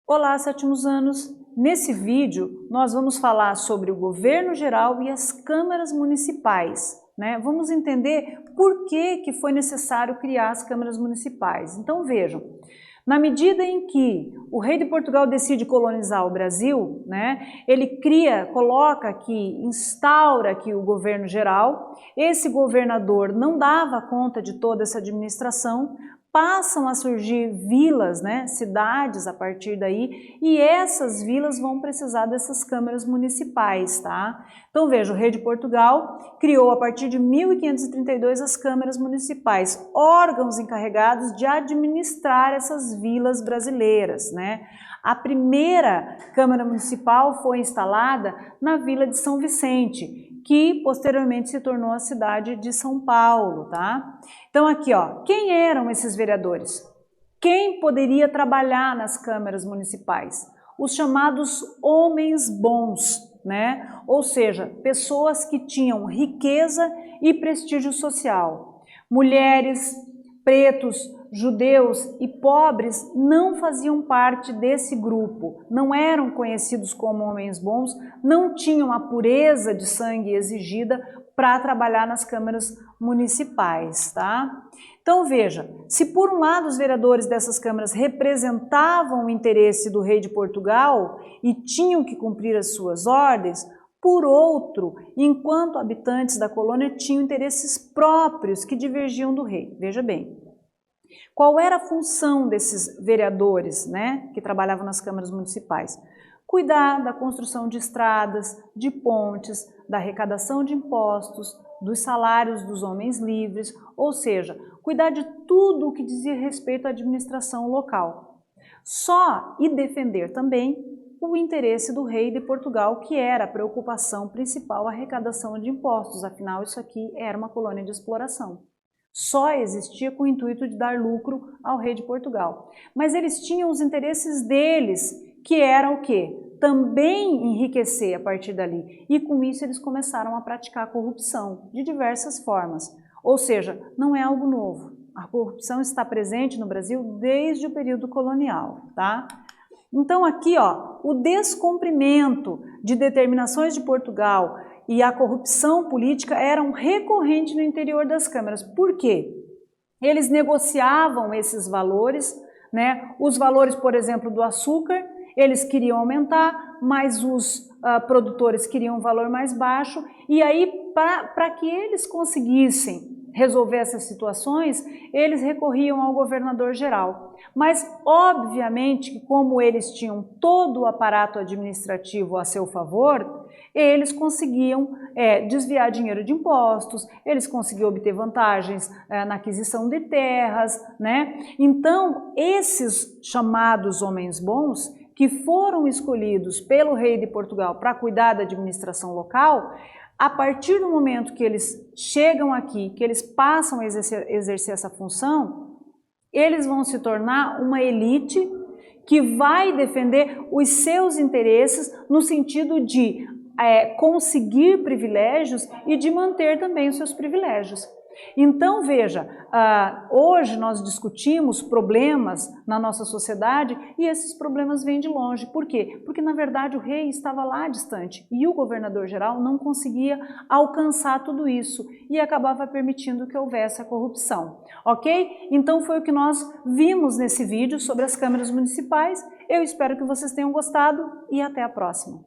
Olá, sétimos anos! Nesse vídeo, nós vamos falar sobre o governo geral e as câmaras municipais, né? Vamos entender por que foi necessário criar as câmaras municipais. Então vejam, na medida em que o rei de Portugal decide colonizar o Brasil, né, ele coloca aqui, instaura aqui o governo geral, esse governador não dava conta de toda essa administração, passam a surgir vilas, né, cidades a partir daí, e essas vilas vão precisar dessas câmaras municipais, tá? Então veja, o rei de Portugal criou a partir de 1532 as câmaras municipais, órgãos encarregados de administrar essas vilas brasileiras, né? A primeira Câmara Municipal foi instalada na Vila de São Vicente, que posteriormente se tornou a cidade de São Paulo, tá? Então aqui, ó, quem eram esses vereadores? Quem poderia trabalhar nas câmaras municipais? Os chamados homens bons, né? Ou seja, pessoas que tinham riqueza e prestígio social. Mulheres, pretos, judeus e pobres não faziam parte desse grupo, não eram conhecidos como homens bons, não tinham a pureza de sangue exigida para trabalhar nas câmaras municipais, tá? Então veja, se por um lado os vereadores dessas câmaras representavam o interesse do rei de Portugal e tinham que cumprir as suas ordens, por outro, enquanto habitantes da colônia tinham interesses próprios que divergiam do rei. Veja bem. Qual era a função desses vereadores, né, que trabalhavam nas câmaras municipais? Cuidar da construção de estradas, de pontes, da arrecadação de impostos, dos salários dos homens livres, ou seja, cuidar de tudo o que dizia respeito à administração local. Só e defender também o interesse do rei de Portugal, que era a preocupação principal, a arrecadação de impostos, afinal isso aqui era uma colônia de exploração. Só existia com o intuito de dar lucro ao rei de Portugal. Mas eles tinham os interesses deles, que eram o quê? Também enriquecer a partir dali. E com isso eles começaram a praticar a corrupção de diversas formas. Ou seja, não é algo novo. A corrupção está presente no Brasil desde o período colonial, tá? Então aqui, ó, o descumprimento de determinações de Portugal e a corrupção política eram recorrentes no interior das câmaras. Por quê? Eles negociavam esses valores, né? Os valores, por exemplo, do açúcar, eles queriam aumentar, mas os produtores queriam um valor mais baixo, e aí, para que eles conseguissem resolver essas situações, eles recorriam ao governador geral. Mas, obviamente, que como eles tinham todo o aparato administrativo a seu favor, eles conseguiam desviar dinheiro de impostos, eles conseguiam obter vantagens na aquisição de terras, né? Então, esses chamados homens bons, que foram escolhidos pelo rei de Portugal para cuidar da administração local, a partir do momento que eles chegam aqui, que eles passam a exercer essa função, eles vão se tornar uma elite que vai defender os seus interesses no sentido de conseguir privilégios e de manter também os seus privilégios. Então veja, hoje nós discutimos problemas na nossa sociedade e esses problemas vêm de longe. Por quê? Porque na verdade o rei estava lá distante e o governador geral não conseguia alcançar tudo isso e acabava permitindo que houvesse a corrupção, ok? Então foi o que nós vimos nesse vídeo sobre as câmaras municipais. Eu espero que vocês tenham gostado e até a próxima.